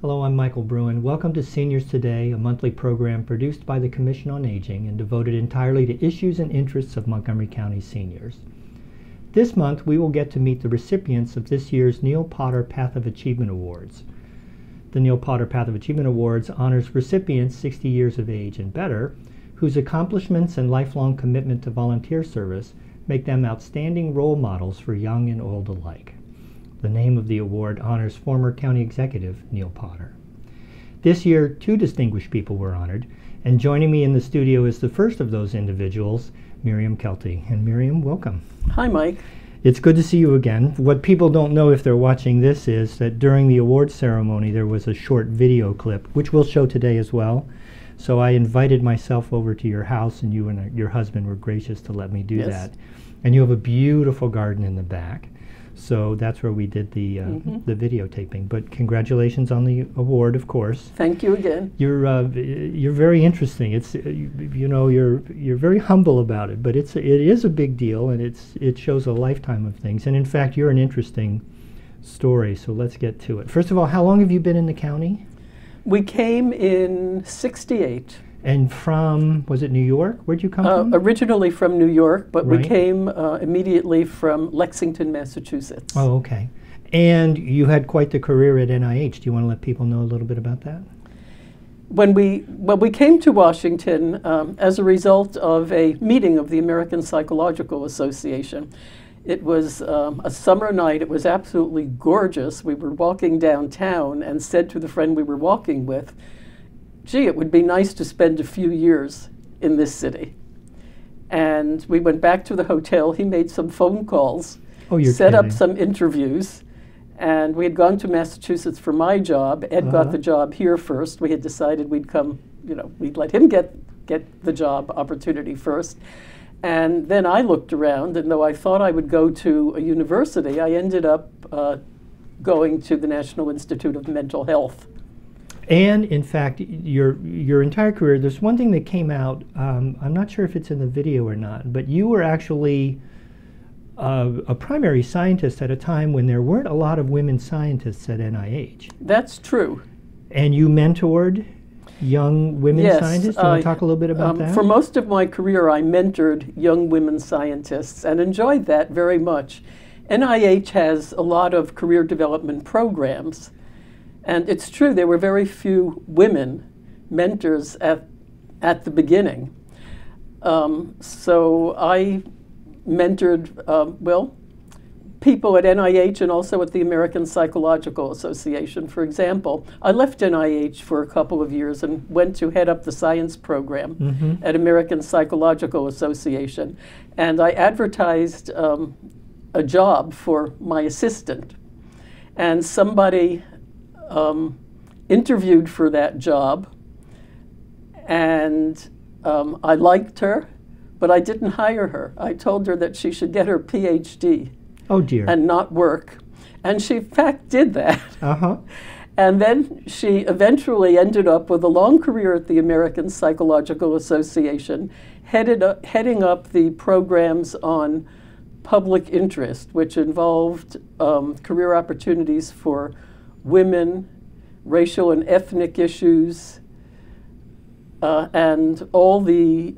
Hello, I'm Michael Bruen. Welcome to Seniors Today, a monthly program produced by the Commission on Aging and devoted entirely to issues and interests of Montgomery County seniors. This month, we will get to meet the recipients of this year's Neal Potter Path of Achievement Awards. The Neal Potter Path of Achievement Awards honors recipients 60 years of age and better, whose accomplishments and lifelong commitment to volunteer service make them outstanding role models for young and old alike. The name of the award honors former county executive Neal Potter. This year, two distinguished people were honored, and joining me in the studio is the first of those individuals, Miriam Kelty. And Miriam, welcome. Hi, Mike. It's good to see you again. What people don't know if they're watching this is that during the awards ceremony there was a short video clip, which we'll show today as well. So I invited myself over to your house, and you and your husband were gracious to let me do that. And you have a beautiful garden in the back. So that's where we did the videotaping. But congratulations on the award, of course. Thank you again. You're very interesting. It's you're very humble about it, but it is a big deal, and it shows a lifetime of things. And in fact, you're an interesting story. So let's get to it. First of all, how long have you been in the county? We came in '68. And from, was it New York? Where'd you come from? Originally from New York, but Right. we came immediately from Lexington, Massachusetts. Oh, okay. And you had quite the career at NIH. Do you want to let people know a little bit about that? When we came to Washington as a result of a meeting of the American Psychological Association. It was a summer night. It was absolutely gorgeous. We were walking downtown and said to the friend we were walking with, gee, it would be nice to spend a few years in this city. And we went back to the hotel. He made some phone calls, set up some interviews, and we had gone to Massachusetts for my job. Ed got the job here first. We had decided we'd come, we'd let him get the job opportunity first. And then I looked around, and though I thought I would go to a university, I ended up going to the National Institute of Mental Health. And in fact, your entire career, there's one thing that came out, I'm not sure if it's in the video or not, but you were actually a primary scientist at a time when there weren't a lot of women scientists at NIH. That's true. And you mentored young women scientists? Do you want to talk a little bit about that? For most of my career, I mentored young women scientists and enjoyed that very much. NIH has a lot of career development programs. And it's true, there were very few women mentors at the beginning. So I mentored, people at NIH and also at the American Psychological Association. For example, I left NIH for a couple of years and went to head up the science program at American Psychological Association. And I advertised a job for my assistant. And somebody interviewed for that job, and I liked her, but I didn't hire her. I told her that she should get her PhD and not work. And she, in fact, did that. And then she eventually ended up with a long career at the American Psychological Association, heading up the programs on public interest, which involved career opportunities for women, racial and ethnic issues, and all the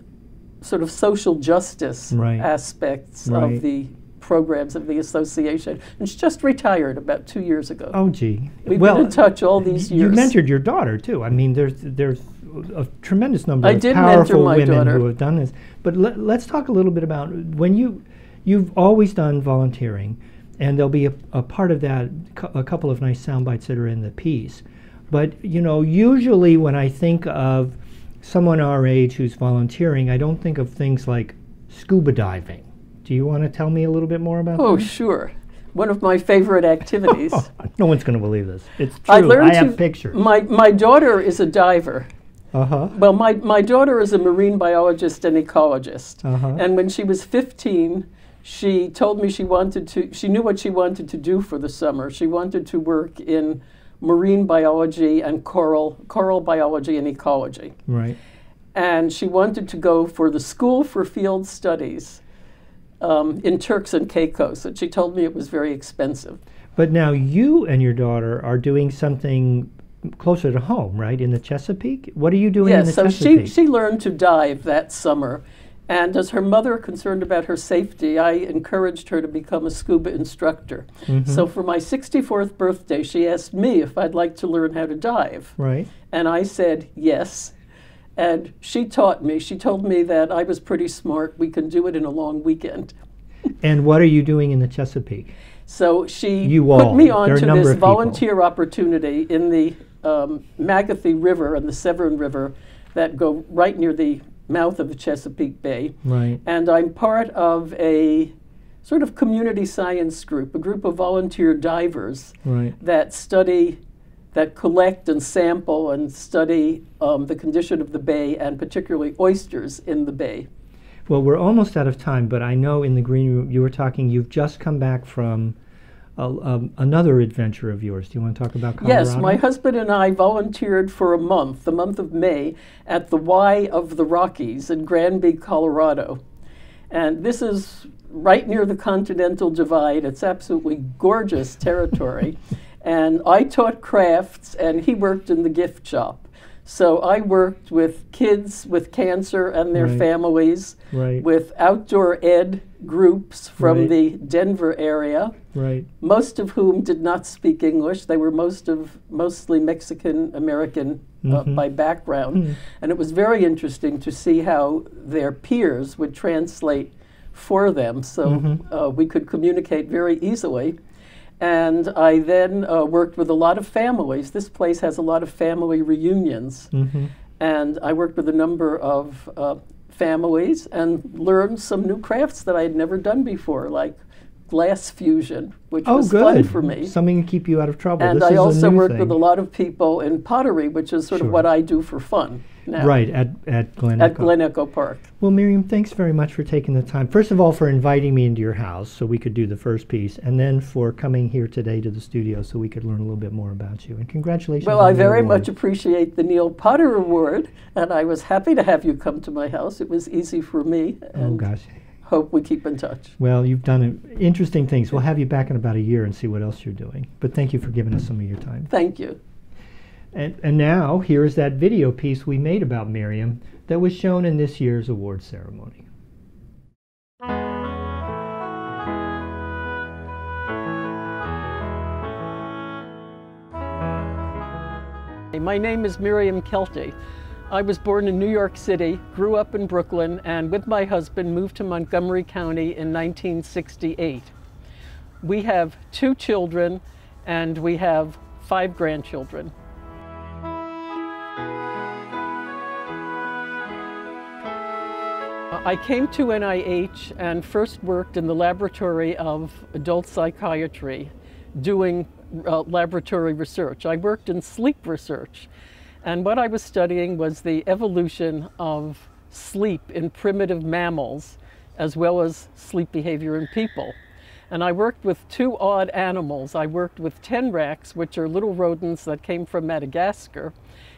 sort of social justice aspects of the programs of the association. And she just retired about 2 years ago. Oh, gee. We've been in touch all these years. You mentored your daughter, too. I mean, there's a tremendous number of powerful women who have done this. But let's talk a little bit about when you've always done volunteering. And there'll be a part of that, a couple of nice sound bites that are in the piece. But, usually when I think of someone our age who's volunteering, I don't think of things like scuba diving. Do you want to tell me a little bit more about that? Oh, sure. One of my favorite activities. No one's going to believe this. It's true. I have pictures. My daughter is a diver. Well, my daughter is a marine biologist and ecologist. And when she was 15, she told me she knew what she wanted to do for the summer. She wanted to work in marine biology and coral biology and ecology. Right. And she wanted to go for the School for Field Studies in Turks and Caicos. And she told me it was very expensive. But now you and your daughter are doing something closer to home, right, in the Chesapeake? What are you doing in the Yes, so Chesapeake? she learned to dive that summer. And as her mother, concerned about her safety, I encouraged her to become a scuba instructor. So for my 64th birthday, she asked me if I'd like to learn how to dive. Right. And I said yes. And she taught me. She told me that I was pretty smart. We can do it in a long weekend. And what are you doing in the Chesapeake? So she You put all. me There are on a to number this of people. volunteer opportunity in the Magathy River and the Severn River that go right near the mouth of the Chesapeake Bay. Right. And I'm part of a sort of community science group, a group of volunteer divers Right. that collect and sample and study the condition of the bay, and particularly oysters in the bay. Well, we're almost out of time, but I know in the green room you were talking, you've just come back from another adventure of yours. Do you want to talk about Colorado? Yes, my husband and I volunteered for a month, the month of May, at the Y of the Rockies in Granby, Colorado. And this is right near the Continental Divide. It's absolutely gorgeous territory. And I taught crafts, and he worked in the gift shop. So I worked with kids with cancer and their Right. families, Right. with outdoor ed groups from Right. the Denver area, Right. most of whom did not speak English. They were mostly Mexican American by background. And it was very interesting to see how their peers would translate for them, so we could communicate very easily. And I then worked with a lot of families. This place has a lot of family reunions. And I worked with a number of families and learned some new crafts that I had never done before, like glass fusion, which was fun for me. Something to keep you out of trouble. And This I is a also new worked thing. with a lot of people in pottery, which is sort of what I do for fun now. Right, at Glen At Echo. Glen Echo Park. Well, Miriam, thanks very much for taking the time. First of all, for inviting me into your house so we could do the first piece, and then for coming here today to the studio so we could learn a little bit more about you. And congratulations Well, on I the very award. much appreciate the Neal Potter Award, and I was happy to have you come to my house. It was easy for me, Oh, and gosh. hope we keep in touch. Well, you've done interesting things. We'll have you back in about a year and see what else you're doing. But thank you for giving us some of your time. Thank you. And now, here is that video piece we made about Miriam that was shown in this year's award ceremony. My name is Miriam Kelty. I was born in New York City, grew up in Brooklyn, and with my husband moved to Montgomery County in 1968. We have 2 children, and we have 5 grandchildren. I came to NIH and first worked in the laboratory of adult psychiatry, doing laboratory research. I worked in sleep research, and what I was studying was the evolution of sleep in primitive mammals, as well as sleep behavior in people. And I worked with 2 odd animals. I worked with tenrecs, which are little rodents that came from Madagascar,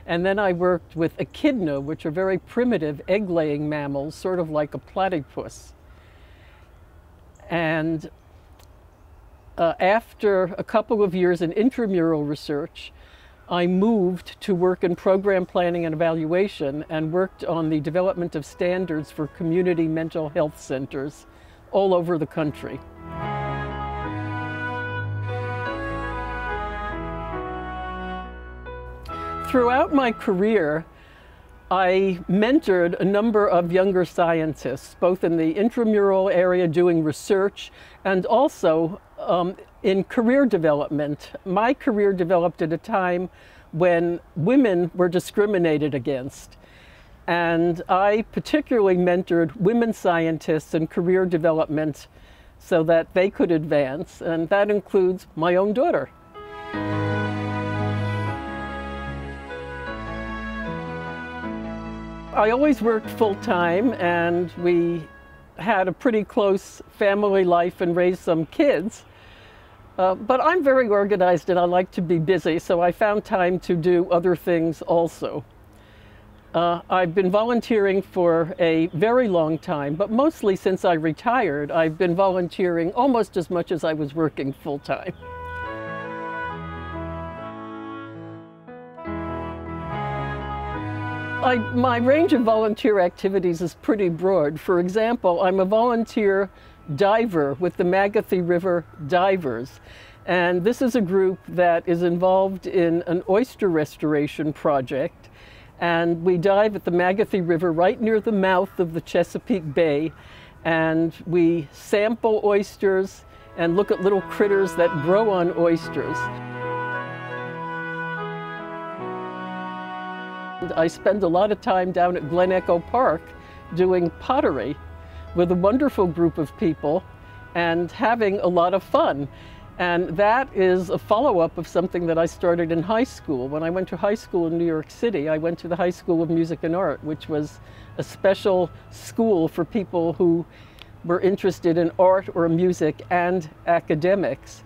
and then I worked with echidna, which are very primitive egg-laying mammals, sort of like a platypus. And after a couple of years in intramural research, I moved to work in program planning and evaluation and worked on the development of standards for community mental health centers all over the country. Throughout my career, I mentored a number of younger scientists, both in the intramural area doing research and also in career development. My career developed at a time when women were discriminated against. And I particularly mentored women scientists in career development so that they could advance, and that includes my own daughter. I always worked full-time, and we had a pretty close family life and raised some kids. But I'm very organized and I like to be busy, so I found time to do other things also. I've been volunteering for a very long time, but mostly since I retired, I've been volunteering almost as much as I was working full-time. my range of volunteer activities is pretty broad. For example, I'm a volunteer diver with the Magathy River Divers. And this is a group that is involved in an oyster restoration project. And we dive at the Magathy River right near the mouth of the Chesapeake Bay. And we sample oysters and look at little critters that grow on oysters. I spend a lot of time down at Glen Echo Park doing pottery with a wonderful group of people and having a lot of fun. And that is a follow-up of something that I started in high school. When I went to high school in New York City, I went to the High School of Music and Art, which was a special school for people who were interested in art or music and academics.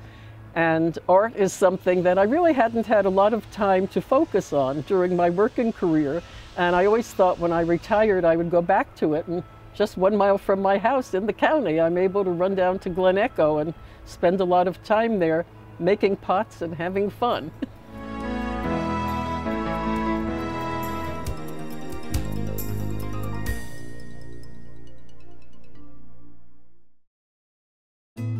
And art is something that I really hadn't had a lot of time to focus on during my working career. And I always thought when I retired, I would go back to it. And just 1 mile from my house in the county, I'm able to run down to Glen Echo and spend a lot of time there making pots and having fun.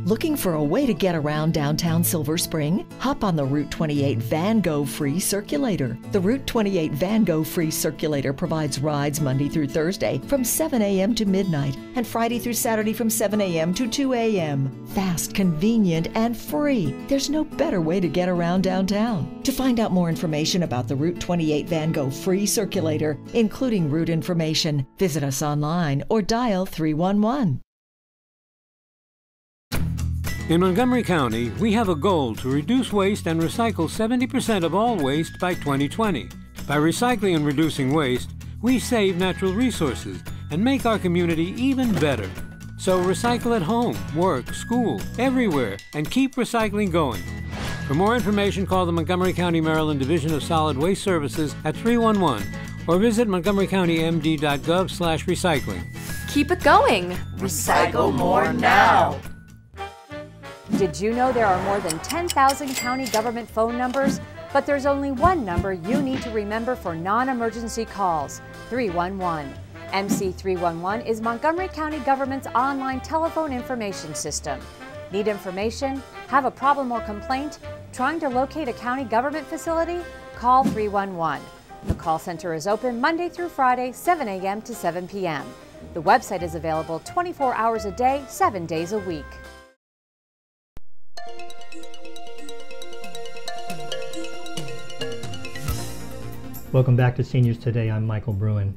Looking for a way to get around downtown Silver Spring? Hop on the Route 28 Van Go Free Circulator. The Route 28 Van Go Free Circulator provides rides Monday through Thursday from 7 a.m. to midnight and Friday through Saturday from 7 a.m. to 2 a.m. Fast, convenient, and free. There's no better way to get around downtown. To find out more information about the Route 28 Van Go Free Circulator, including route information, visit us online or dial 311. In Montgomery County, we have a goal to reduce waste and recycle 70% of all waste by 2020. By recycling and reducing waste, we save natural resources and make our community even better. So recycle at home, work, school, everywhere, and keep recycling going. For more information, call the Montgomery County, Maryland Division of Solid Waste Services at 311 or visit montgomerycountymd.gov/recycling. Keep it going. Recycle more now. Did you know there are more than 10,000 county government phone numbers? But there's only one number you need to remember for non-emergency calls, 311. MC 311 is Montgomery County government's online telephone information system. Need information? Have a problem or complaint? Trying to locate a county government facility? Call 311. The call center is open Monday through Friday, 7 a.m. to 7 p.m. The website is available 24 hours a day, 7 days a week. Welcome back to Seniors Today. I'm Michael Bruen.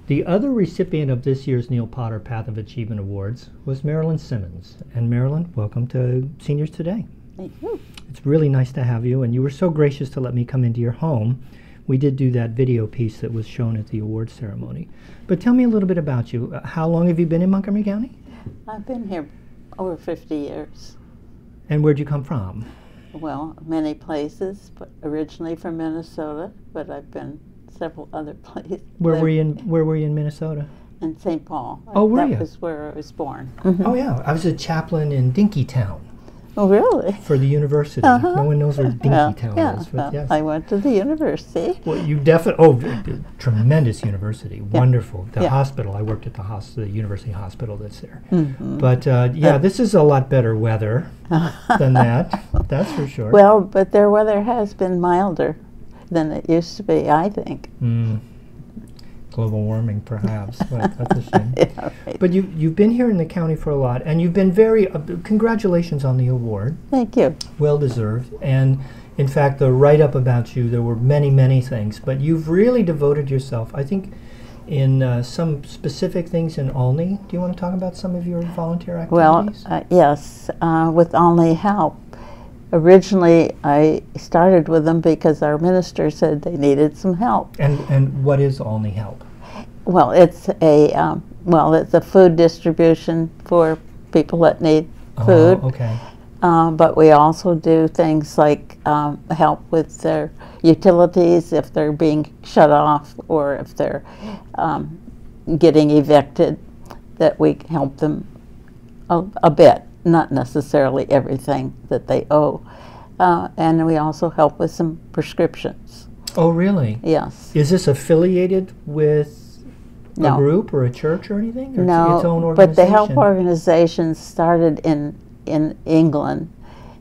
The other recipient of this year's Neal Potter Path of Achievement Awards was Marilyn Simmons. And Marilyn, welcome to Seniors Today. Thank you. It's really nice to have you, and you were so gracious to let me come into your home. We did do that video piece that was shown at the awards ceremony. But tell me a little bit about you. How long have you been in Montgomery County? I've been here over 50 years. And where'd you come from? Well, many places, but originally from Minnesota, but I've been several other places. Where were you in Minnesota? In St. Paul. Oh, were you? That was where I was born. Oh yeah, I was a chaplain in Dinkytown. Oh, really? For the university. No one knows where Dinkytown is. But Well, yes. I went to the university. Well, you definitely, tremendous university, wonderful. The hospital, I worked at the university hospital that's there. But yeah, this is a lot better weather than that, that's for sure. Well, but their weather has been milder than it used to be, I think. Global warming, perhaps, but that's a shame. Yeah, right. But you've been here in the county for a lot, and you've been very, congratulations on the award. Thank you. Well deserved. And in fact, the write-up about you, there were many, many things, but you've really devoted yourself, I think, in some specific things in Olney. Do you want to talk about some of your volunteer activities? Well, yes, with Only Help. Originally, I started with them because our minister said they needed some help. And what is Only Help? Well, it's a food distribution for people that need food. Oh, okay. But we also do things like help with their utilities if they're being shut off or if they're getting evicted, that we help them a bit, not necessarily everything that they owe. And we also help with some prescriptions. Oh, really? Yes. Is this affiliated with a No. group or a church or anything? Or No, its own but organization? the help organization started in England,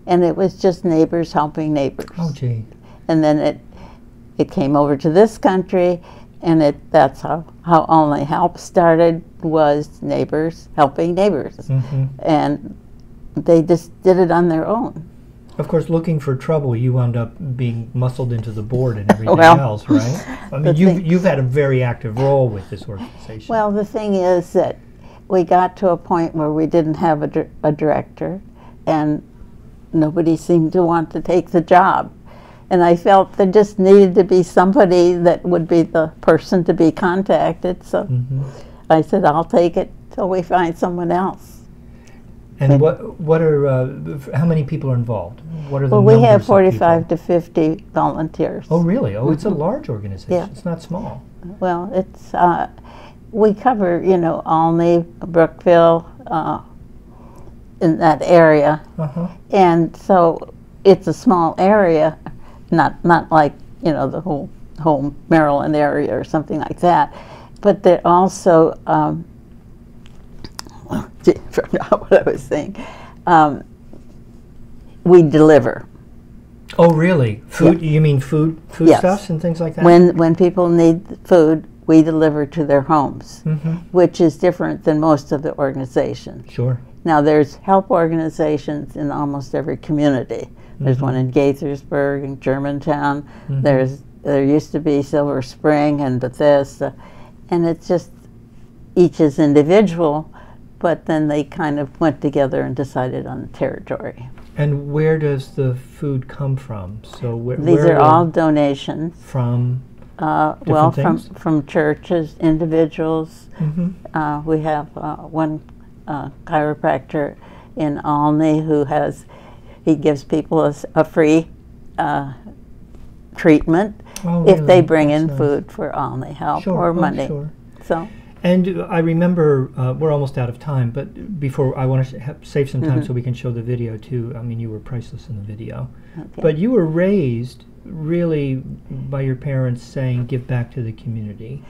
and it was just neighbors helping neighbors. Oh, gee. And then it came over to this country, and that's how Only Help started, was neighbors helping neighbors. Mm-hmm. And they just did it on their own. Of course, looking for trouble, you wound up being muscled into the board and everything Well, else, right? I mean, you've had a very active role with this organization. Well, the thing is that we got to a point where we didn't have a director, and nobody seemed to want to take the job. And I felt there just needed to be somebody that would be the person to be contacted. So I said, I'll take it till we find someone else. And what are how many people are involved? What are the Well, numbers we have of 45 people? to 50 volunteers. Oh, really? Oh, it's a large organization. Yeah. It's not small. Well, it's we cover, Olney, Brookville, in that area, and so it's a small area, not like the whole Maryland area or something like that, but they're also. Forgot what I was saying. We deliver. Oh, really? Food? Yeah. You mean food Yes. stuffs and things like that? When people need food, we deliver to their homes, which is different than most of the organizations. Sure. Now, there's help organizations in almost every community. There's one in Gaithersburg and Germantown. There used to be Silver Spring and Bethesda, and it's just each is individual, but then they kind of went together and decided on the territory. And where does the food come from? So These are all donations. From Well, things? from churches, individuals. We have one chiropractor in Olney who he gives people a free treatment if they bring in food for Olney Help or money. Sure. So. And I remember, we're almost out of time, but before I want to save some time so we can show the video too. I mean, you were priceless in the video. Okay. But you were raised really by your parents saying, give back to the community,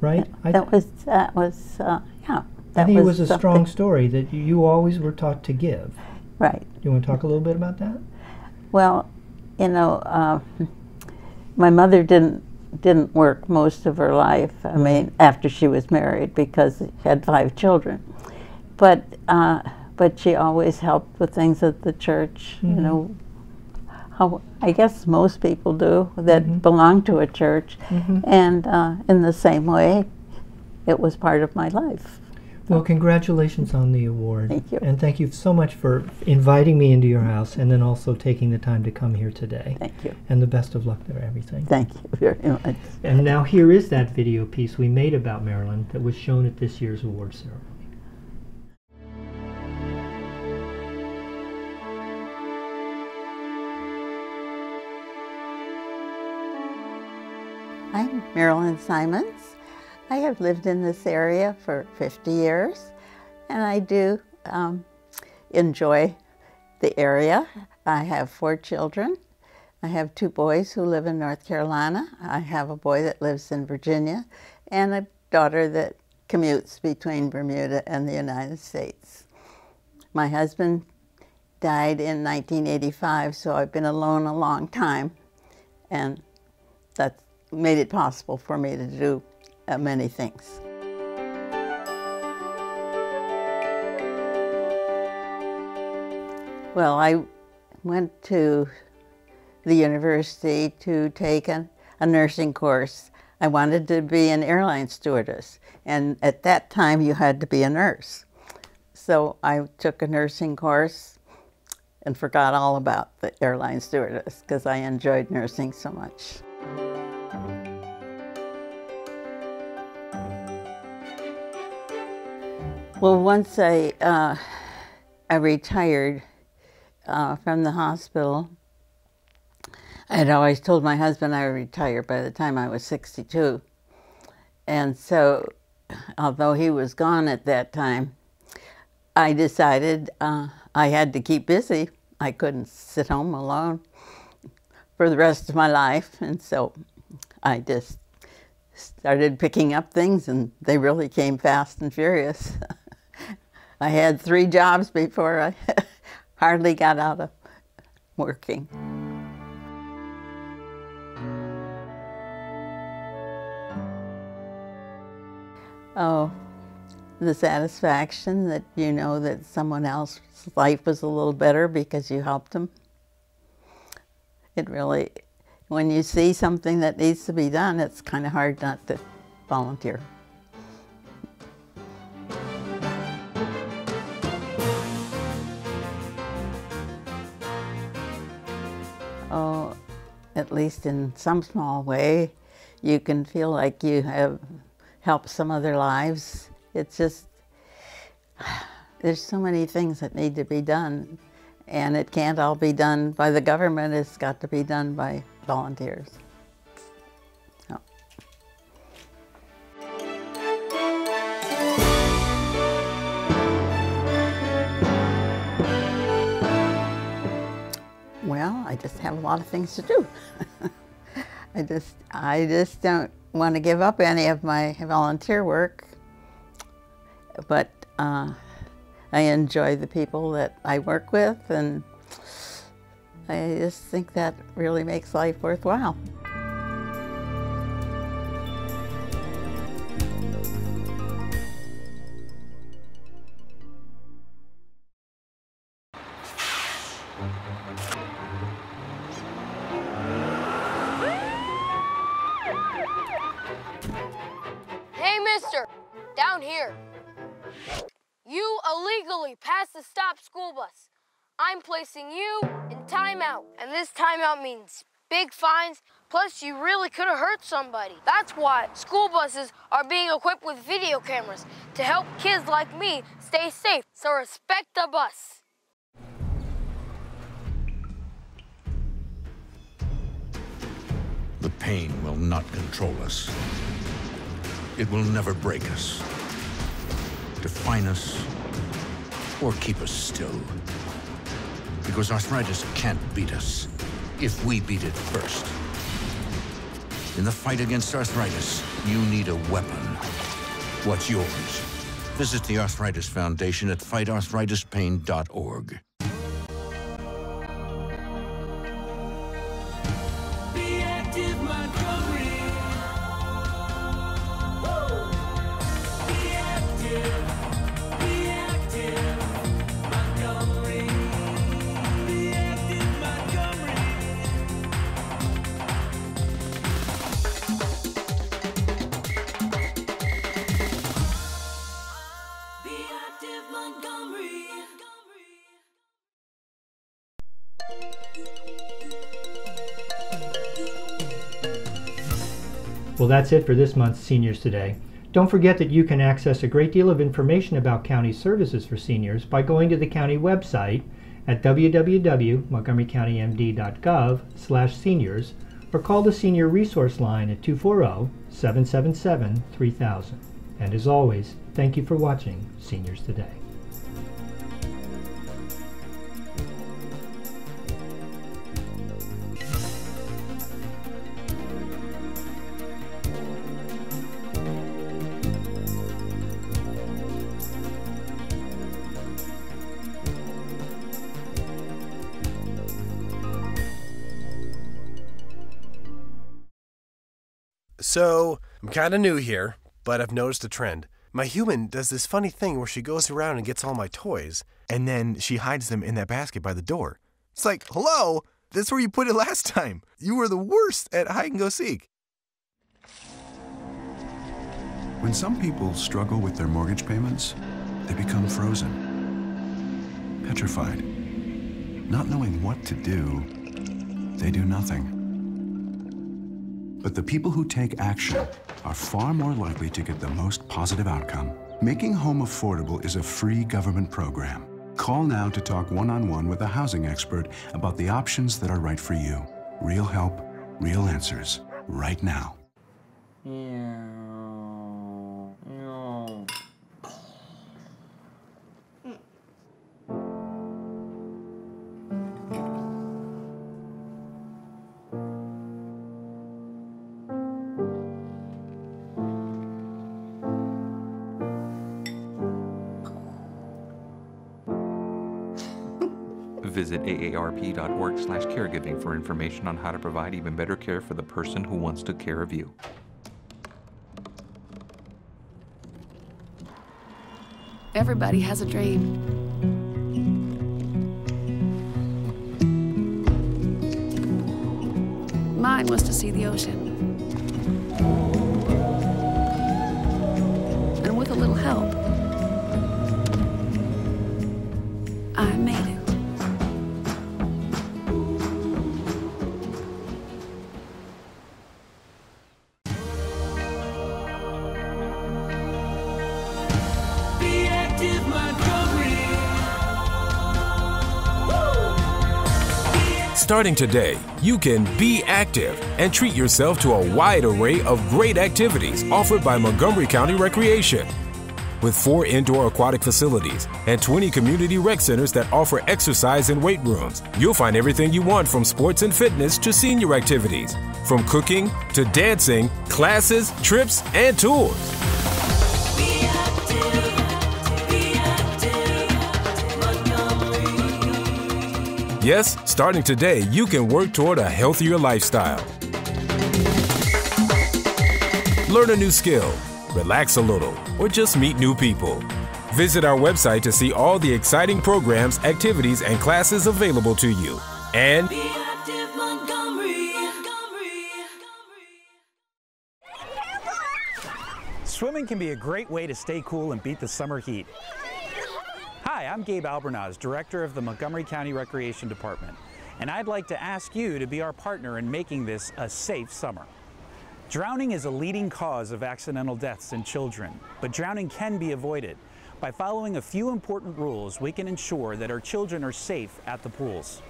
right? That was yeah. I think it was a strong story that you always were taught to give. Right. You want to talk a little bit about that? Well, my mother didn't work most of her life. I mean, after she was married, because she had 5 children. But she always helped with things at the church. How I guess most people do that belong to a church, and in the same way, it was part of my life. Well, congratulations on the award. Thank you. And thank you so much for inviting me into your house and then also taking the time to come here today. Thank you. And the best of luck to everything. Thank you very much. And now here is that video piece we made about Marilyn that was shown at this year's award ceremony. I'm Marilyn Simmons. I have lived in this area for 50 years, and I do enjoy the area. I have 4 children. I have 2 boys who live in North Carolina. I have a boy that lives in Virginia, and a daughter that commutes between Bermuda and the United States. My husband died in 1985, so I've been alone a long time, and that's made it possible for me to do many things. Well, I went to the university to take a nursing course. I wanted to be an airline stewardess, and at that time you had to be a nurse. So I took a nursing course and forgot all about the airline stewardess because I enjoyed nursing so much. Well, once I retired from the hospital, I had always told my husband I would retire by the time I was 62. And so, although he was gone at that time, I decided I had to keep busy. I couldn't sit home alone for the rest of my life. And so I just started picking up things, and they really came fast and furious. I had 3 jobs before I hardly got out of working. Oh, the satisfaction that you know that someone else's life was a little better because you helped them. It really, when you see something that needs to be done, it's kind of hard not to volunteer. Oh, at least in some small way, you can feel like you have helped some other lives. It's just, there's so many things that need to be done, and it can't all be done by the government. It's got to be done by volunteers. So. Well, I just have a lot of things to do. I just don't want to give up any of my volunteer work, but I enjoy the people that I work with, and I just think that really makes life worthwhile. Hey, mister, down here. You illegally passed the stop school bus. I'm placing you in timeout, and this timeout means big fines, plus you really could have hurt somebody. That's why school buses are being equipped with video cameras to help kids like me stay safe, so respect the bus. The pain will not control us. It will never break us, define us, or keep us still. Because arthritis can't beat us if we beat it first. In the fight against arthritis, you need a weapon. What's yours? Visit the Arthritis Foundation at fightarthritispain.org. Well, that's it for this month's Seniors Today. Don't forget that you can access a great deal of information about county services for seniors by going to the county website at www.montgomerycountymd.gov/seniors or call the Senior Resource Line at 240-777-3000. And as always, thank you for watching Seniors Today. So, I'm kind of new here, but I've noticed a trend. My human does this funny thing where she goes around and gets all my toys, and then she hides them in that basket by the door. It's like, hello, that's where you put it last time. You were the worst at hide and go seek. When some people struggle with their mortgage payments, they become frozen, petrified. Not knowing what to do, they do nothing. But the people who take action are far more likely to get the most positive outcome. Making home affordable is a free government program. Call now to talk one-on-one with a housing expert about the options that are right for you. Real help, real answers, right now. Visit aarp.org/caregiving for information on how to provide even better care for the person who once took care of you. Everybody has a dream. Mine was to see the ocean. And with a little help, I made it. Starting today, you can be active and treat yourself to a wide array of great activities offered by Montgomery County Recreation. With 4 indoor aquatic facilities and 20 community rec centers that offer exercise and weight rooms, you'll find everything you want from sports and fitness to senior activities, from cooking to dancing, classes, trips, and tours. Yes, starting today, you can work toward a healthier lifestyle. Learn a new skill, relax a little, or just meet new people. Visit our website to see all the exciting programs, activities, and classes available to you. And be active, Montgomery. Swimming can be a great way to stay cool and beat the summer heat. Hi, I'm Gabe Albernaz, Director of the Montgomery County Recreation Department, and I'd like to ask you to be our partner in making this a safe summer. Drowning is a leading cause of accidental deaths in children, but drowning can be avoided. By following a few important rules, we can ensure that our children are safe at the pools.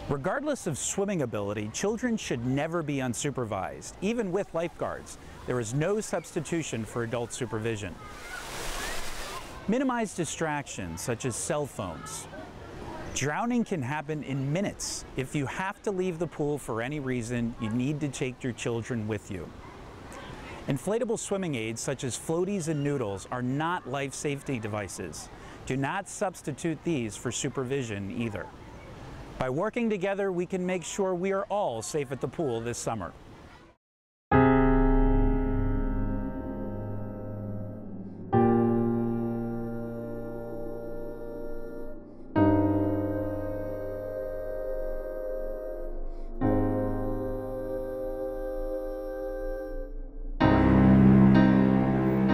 Regardless of swimming ability, children should never be unsupervised. Even with lifeguards, there is no substitution for adult supervision. Minimize distractions such as cell phones. Drowning can happen in minutes. If you have to leave the pool for any reason, you need to take your children with you. Inflatable swimming aids such as floaties and noodles are not life safety devices. Do not substitute these for supervision either. By working together, we can make sure we are all safe at the pool this summer.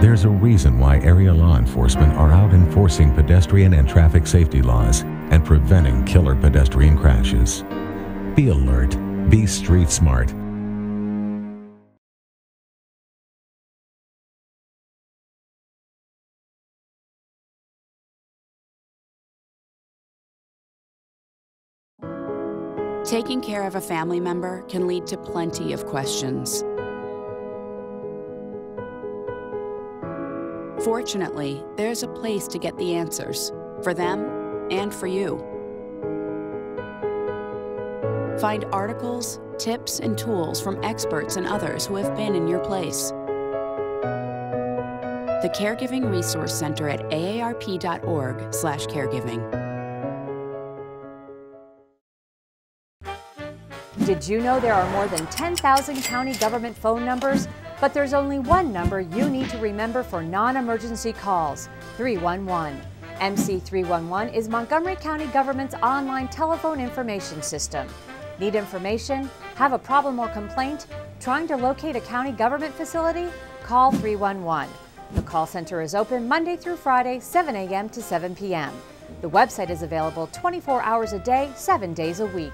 There's a reason why area law enforcement are out enforcing pedestrian and traffic safety laws and preventing killer pedestrian crashes. Be alert. Be street smart. Taking care of a family member can lead to plenty of questions. Fortunately, there's a place to get the answers, for them and for you. Find articles, tips, and tools from experts and others who have been in your place. The Caregiving Resource Center at aarp.org/caregiving. Did you know there are more than 10,000 county government phone numbers? But there's only one number you need to remember for non-emergency calls, 311. MC311 is Montgomery County government's online telephone information system. Need information? Have a problem or complaint? Trying to locate a county government facility? Call 311. The call center is open Monday through Friday, 7 a.m. to 7 p.m. The website is available 24 hours a day, 7 days a week.